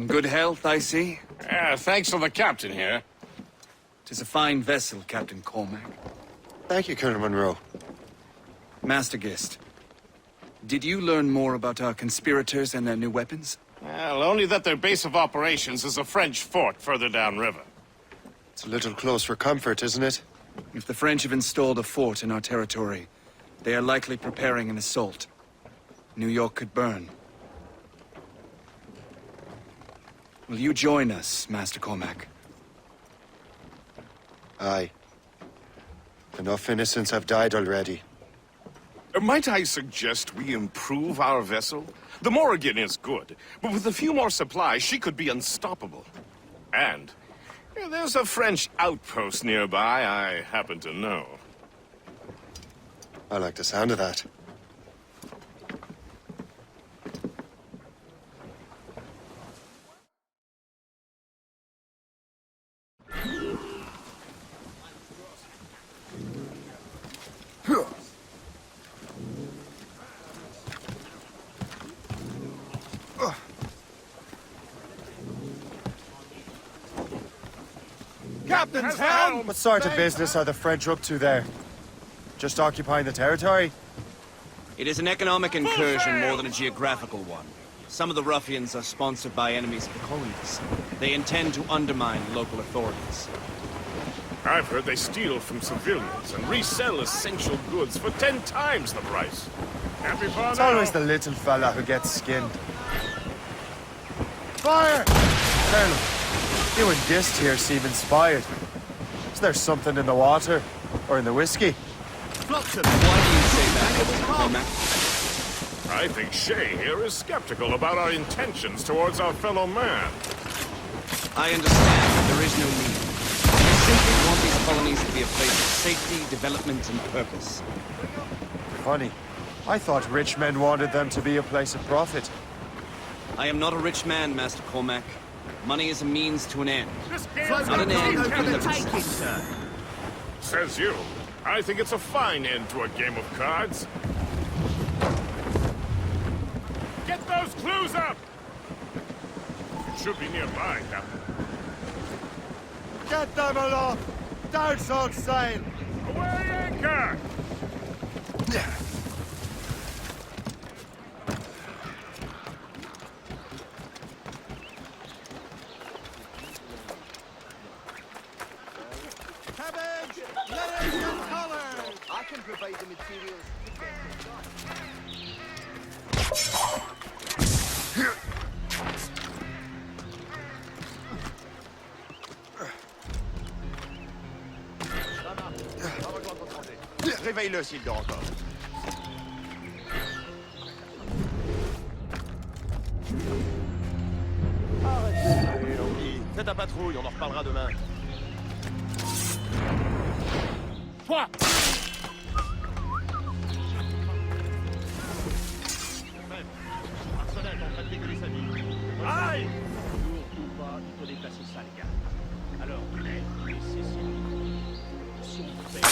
In good health, I see. Thanks to the captain here. 'Tis a fine vessel, Captain Cormac. Thank you, Colonel Monroe. Master Gist, did you learn more about our conspirators and their new weapons? Well, only that their base of operations is a French fort further downriver. It's a little close for comfort, isn't it? If the French have installed a fort in our territory, they are likely preparing an assault. New York could burn. Will you join us, Master Cormac? Aye. Enough innocents have died already. Might I suggest we improve our vessel? The Morrigan is good, but with a few more supplies, she could be unstoppable. And there's a French outpost nearby I happen to know. I like the sound of that. Captain's helm! What sort of business are the French up to there? Just occupying the territory? It is an economic incursion more than a geographical one. Some of the ruffians are sponsored by enemies of the colonies. They intend to undermine local authorities. I've heard they steal from civilians and resell essential goods for 10 times the price. Happy for It's always the little fella who gets skinned. Fire! Colonel, you and Gist here seem inspired. Is there something in the water? Or in the whiskey? Flotsam! Why do you say that, Cormac? I think Shay here is skeptical about our intentions towards our fellow man. I understand that there is no need. We simply want these colonies to be a place of safety, development, and purpose. Funny. I thought rich men wanted them to be a place of profit. I am not a rich man, Master Cormac. Money is a means to an end. Not an end to the Says you. I think it's a fine end to a game of cards. Get those clues up! It should be nearby, Captain. Get them aloft! Down short sail! Away anchor! Cabbage! Lettuce and collard! I can provide the materials. Réveille-le s'il dort encore. Arrête, Languille. Fais ta patrouille, on en reparlera demain. Toi! Marcelin est en train de dégueuler sa vie. Aïe! Lourd ou pas, il faut déplacer ça, les gars. Alors, et Cécile. Si on fait...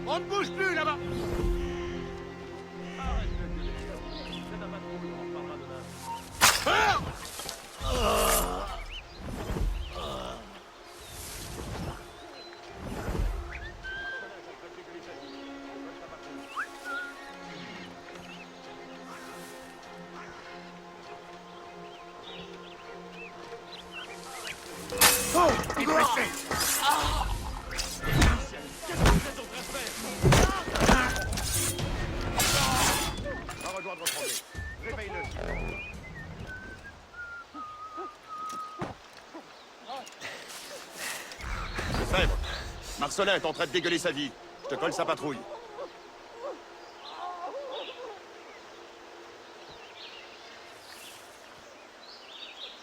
On ne bouge plus là-bas! Arrête de gueuler. Fais ta patrouille, on en reparlera demain. Va rejoindre Tremblay. Réveille-le. Lefebvre, Marcelin est en train de dégueuler sa vie. Je te colle sa patrouille.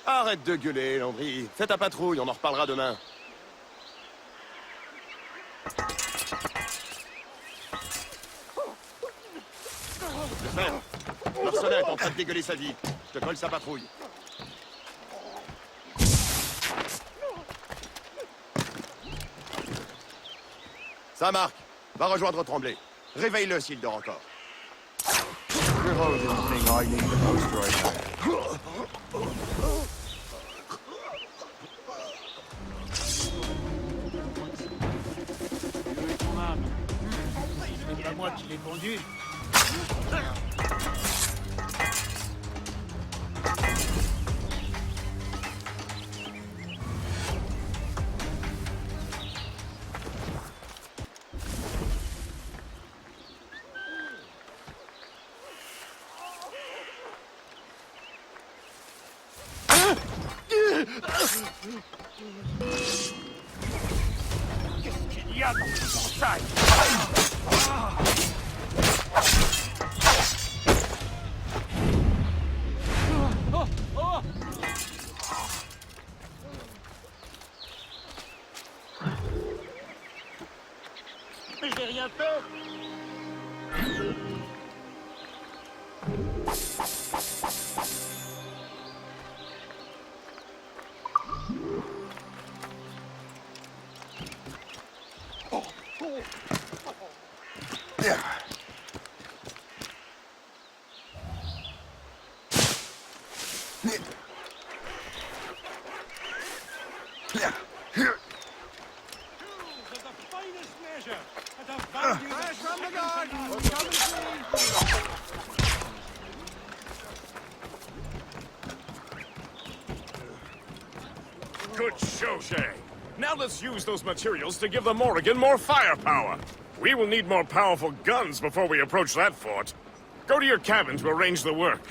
Arrête de gueuler, Landry. Fais ta patrouille, on en reparlera demain. Lefebvre, Marcelin est en train de dégueuler sa vie. Je te colle sa patrouille. Ça marque. Va rejoindre Tremblay. Réveille-le s'il dort encore. You're holding the thing I need the most right now. Dieu est ton âme. Si ce n'est pas moi qui l'ai conduit. Qu'est-ce qu'il y a dans ce portail? Oh, oh. Mais j'ai rien fait. Good show, Shay. Now let's use those materials to give the Morrigan more firepower. We will need more powerful guns before we approach that fort. Go to your cabin to arrange the work.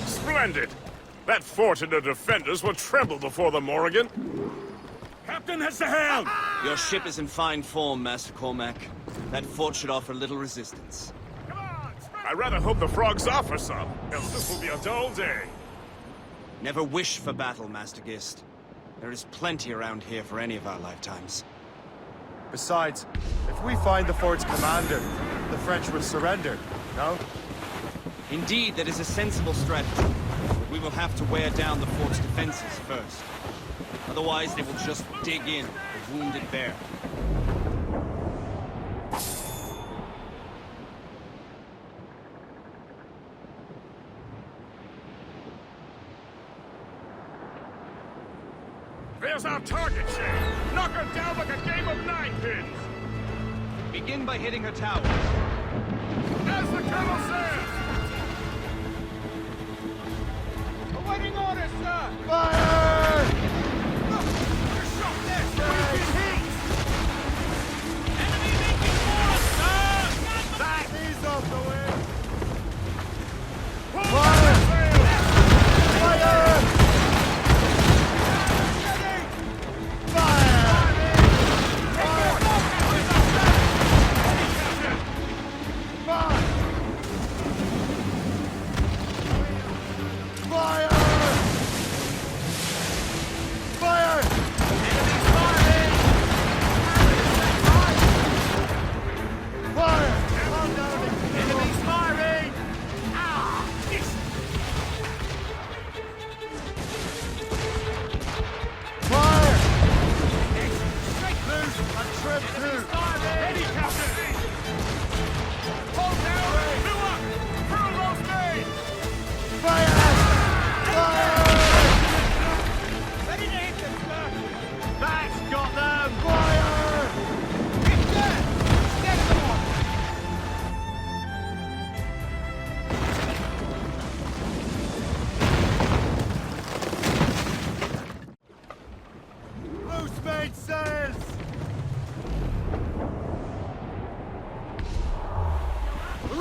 Splendid! That fort and the defenders will tremble before the Morrigan. Captain has the helm! Your ship is in fine form, Master Cormac. That fort should offer little resistance. Come on! I rather hope the frogs offer some, else this will be a dull day. Never wish for battle, Master Gist. There is plenty around here for any of our lifetimes. Besides, if we find the fort's commander, the French will surrender, no? Indeed, that is a sensible strategy. But we will have to wear down the fort's defenses first. Otherwise, they will just dig in, a wounded bear. There's our target, Shay! Knock her down like a game of ninepins! Begin by hitting her tower. As the colonel says! Awaiting orders, sir! Fire! Shot this! We've been hit! Enemy making war, sir! Back! Ease off the way! Fire! Fire!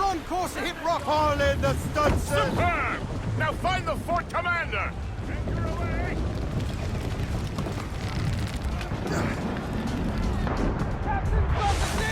on course to hit rock. Haul in the stunsail! Superb! Now find the fort commander! Anchor away! Captain's got the sea!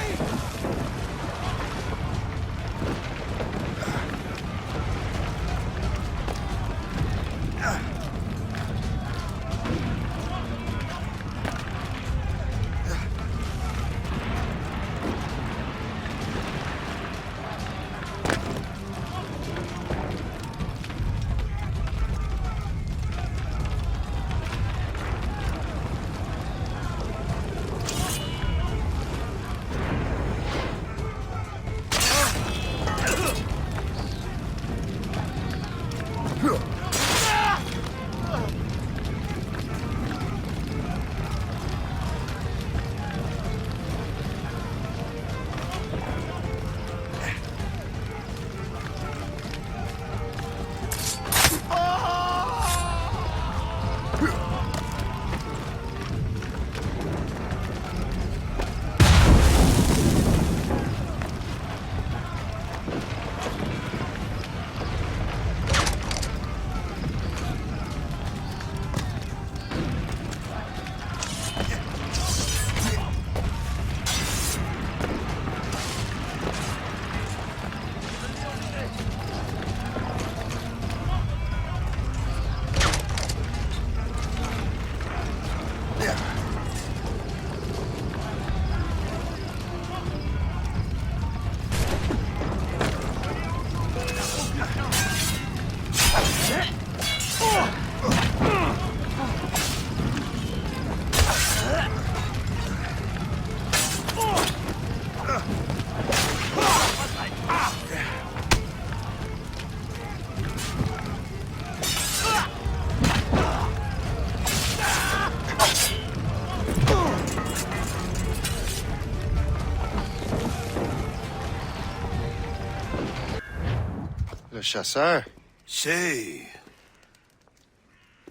Le chasseur. Say,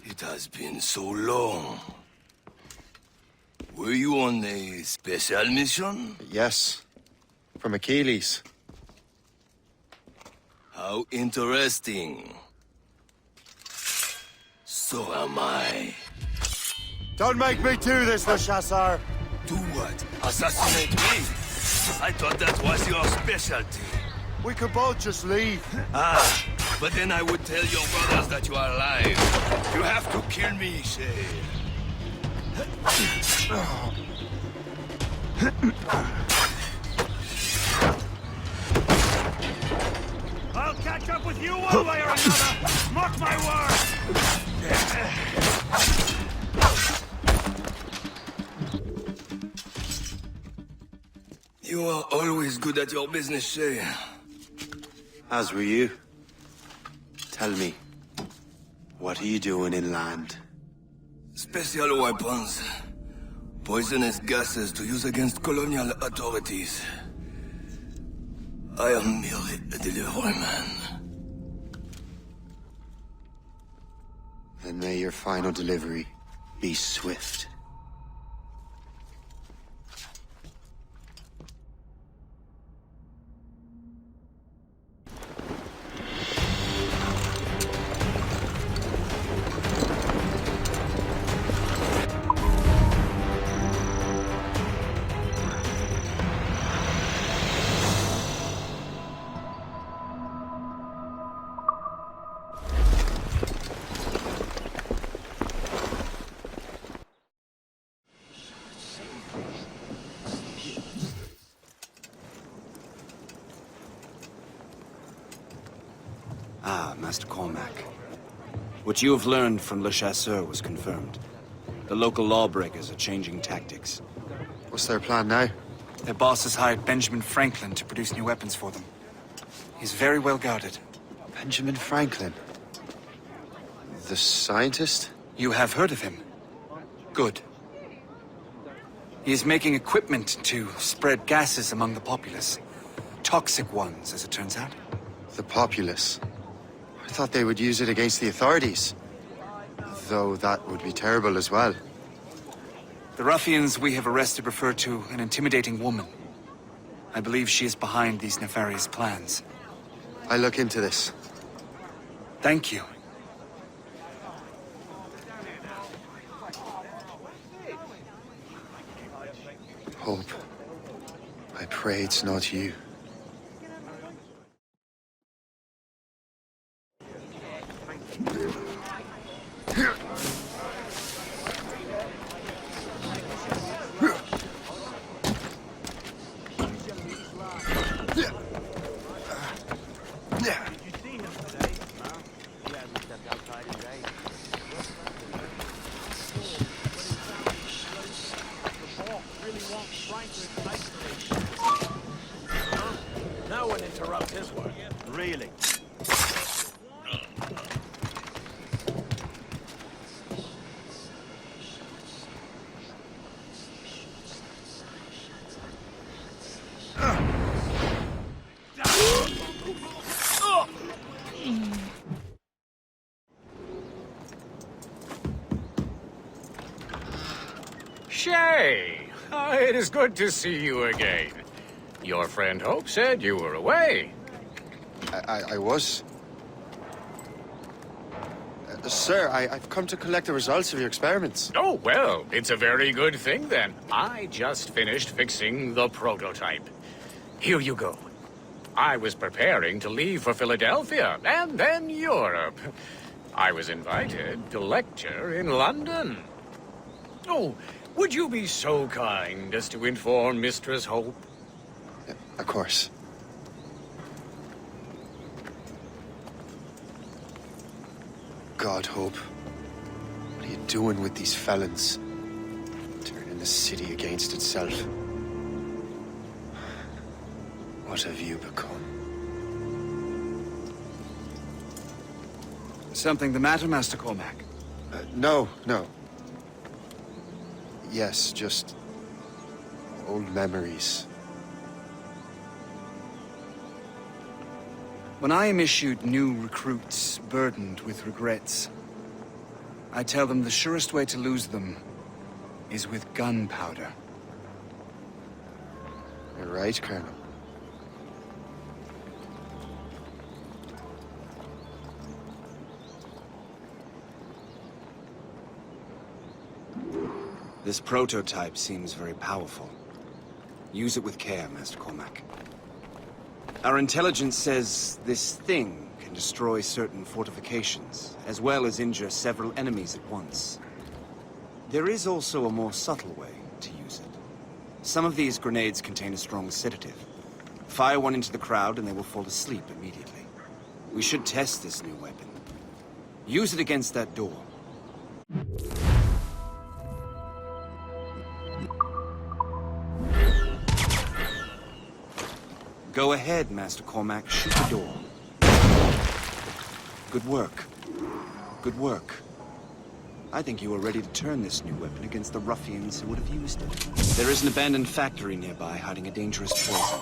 it has been so long. Were you on a special mission? Yes. From Achilles. How interesting. So am I. Don't make me do this, Le Chasseur! Do what? Assassinate me? I thought that was your specialty. We could both just leave. Ah, but then I would tell your brothers that you are alive. You have to kill me, Shay. I'll catch up with you one way or another! Mark my words! You are always good at your business, Shay. As were you. Tell me, what are you doing inland? Special weapons. Poisonous gases to use against colonial authorities. I am merely a delivery man. Then may your final delivery be swift. Ah, Master Cormac. What you have learned from Le Chasseur was confirmed. The local lawbreakers are changing tactics. What's their plan now? Their boss has hired Benjamin Franklin to produce new weapons for them. He's very well guarded. Benjamin Franklin? The scientist? You have heard of him? Good. He is making equipment to spread gases among the populace. Toxic ones, as it turns out. The populace. I thought they would use it against the authorities. Though that would be terrible as well. The ruffians we have arrested refer to an intimidating woman. I believe she is behind these nefarious plans. I look into this. Thank you. Hope. I pray it's not you. No one interrupts his work. Really? Shay! It is good to see you again. Your friend Hope said you were away. I was. Sir, I've come to collect the results of your experiments. Oh, well, it's a very good thing then. I just finished fixing the prototype. Here you go. I was preparing to leave for Philadelphia and then Europe. I was invited to lecture in London. Oh, would you be so kind as to inform Mistress Hope? Of course. God, Hope. What are you doing with these felons? Turning the city against itself. What have you become? Something the matter, Master Cormac? No. Yes, just old memories. When I am issued new recruits burdened with regrets, I tell them the surest way to lose them is with gunpowder. You're right, Colonel. This prototype seems very powerful. Use it with care, Master Cormac. Our intelligence says this thing can destroy certain fortifications, as well as injure several enemies at once. There is also a more subtle way to use it. Some of these grenades contain a strong sedative. Fire one into the crowd and they will fall asleep immediately. We should test this new weapon. Use it against that door. Go ahead, Master Cormac. Shoot the door. Good work. Good work. I think you are ready to turn this new weapon against the ruffians who would have used it. There is an abandoned factory nearby hiding a dangerous poison.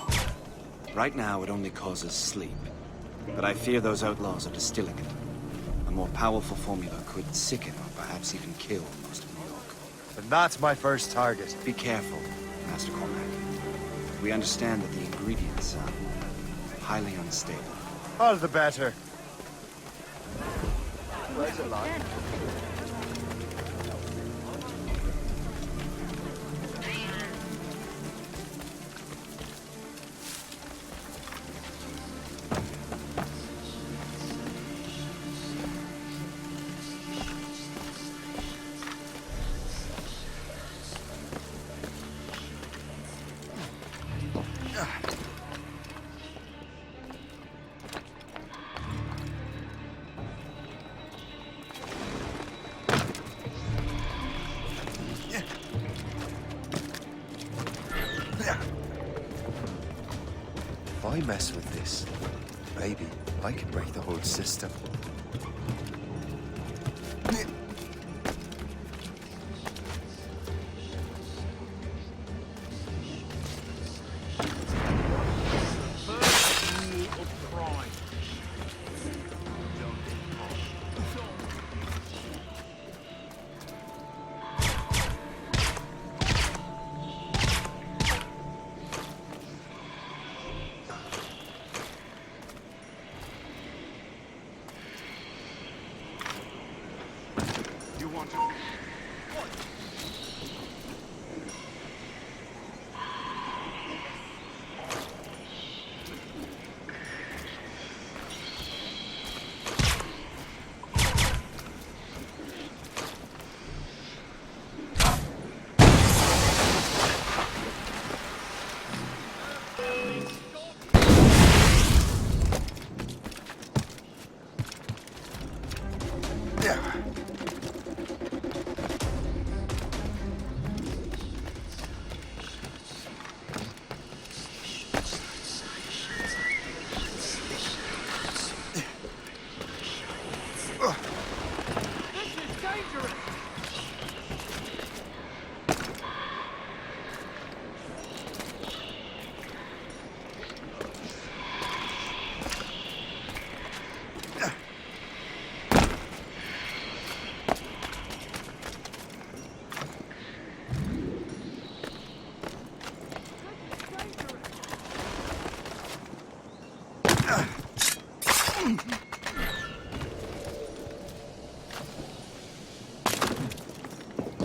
Right now, it only causes sleep. But I fear those outlaws are distilling it. A more powerful formula could sicken or perhaps even kill most of New York. And that's my first target. Be careful, Master Cormac. We understand that the ingredients are highly unstable. All the better. If I mess with this, maybe I can break the whole system. want to...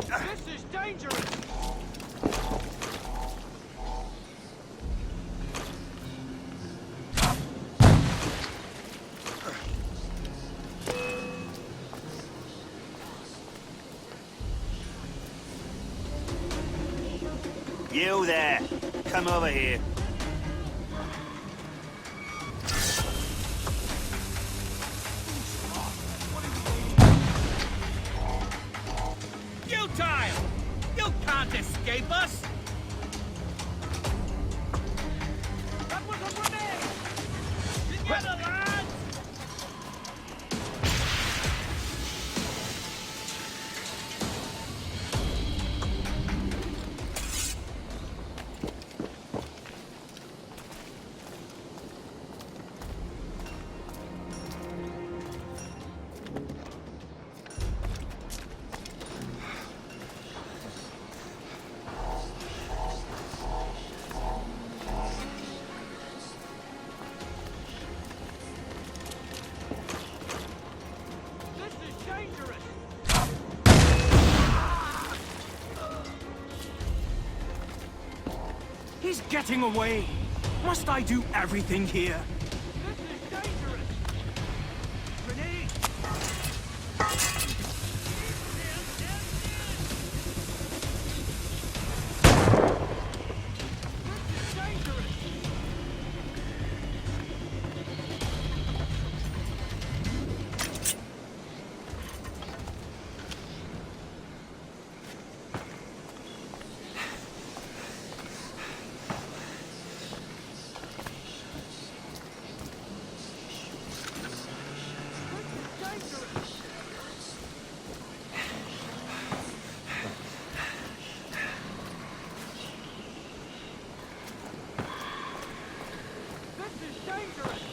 This is dangerous! You there. Come over here. Futile! You can't escape us! That was a grenade! Together, lads! This is dangerous! He's getting away. Must I do everything here? This is dangerous! Grenade! This is dangerous! This is dangerous!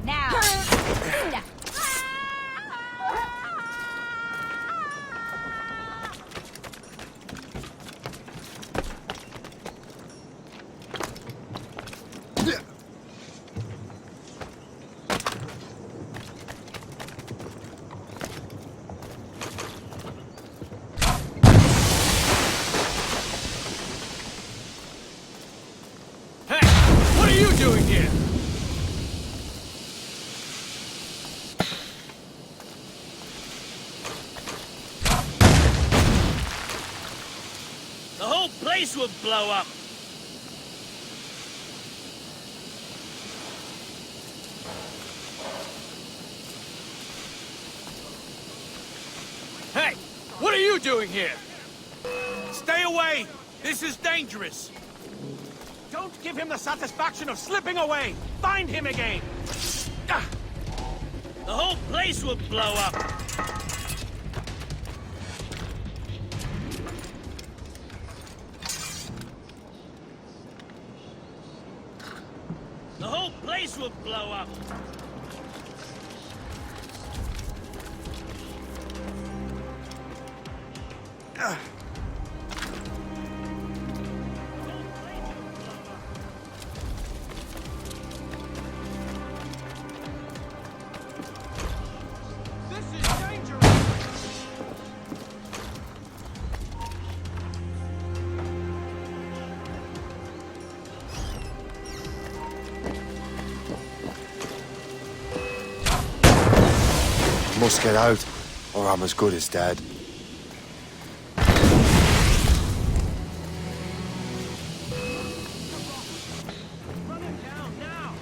Now. Hey! What are you doing here? The whole place will blow up! Hey! What are you doing here? Stay away! This is dangerous! Don't give him the satisfaction of slipping away! Find him again! Ah! The whole place will blow up! The whole place will blow up! This is dangerous! Must get out, or I'm as good as dead. Run him down now!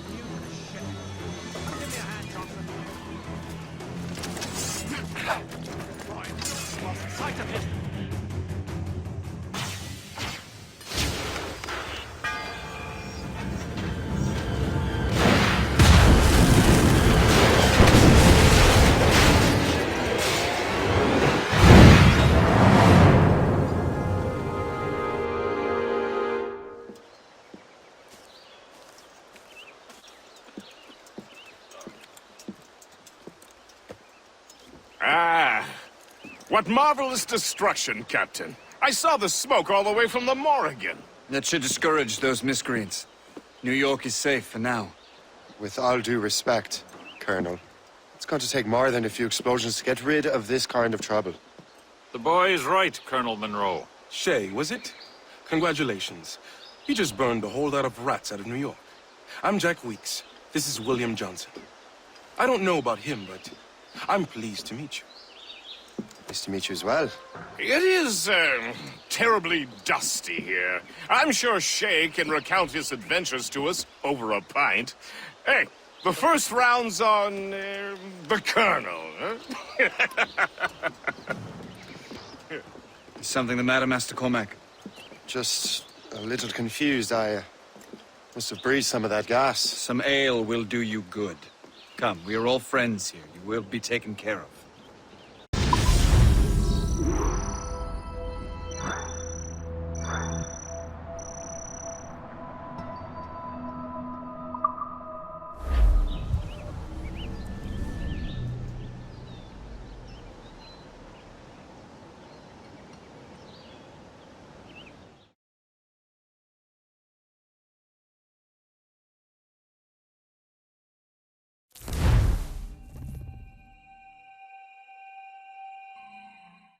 You shit! Give me a hand, Johnson. Right. Lost sight of him. Ah, what marvelous destruction, Captain. I saw the smoke all the way from the Morrigan. That should discourage those miscreants. New York is safe for now. With all due respect, Colonel, it's going to take more than a few explosions to get rid of this kind of trouble. The boy is right, Colonel Monroe. Shay, was it? Congratulations. You just burned a whole lot of rats out of New York. I'm Jack Weeks. This is William Johnson. I don't know about him, but I'm pleased to meet you. Nice to meet you as well. It is, terribly dusty here. I'm sure Shay can recount his adventures to us over a pint. Hey, the first round's on, the Colonel, huh? Is something the matter, Master Cormac? Just a little confused. I must have breathed some of that gas. Some ale will do you good. Come, we are all friends here. You will be taken care of.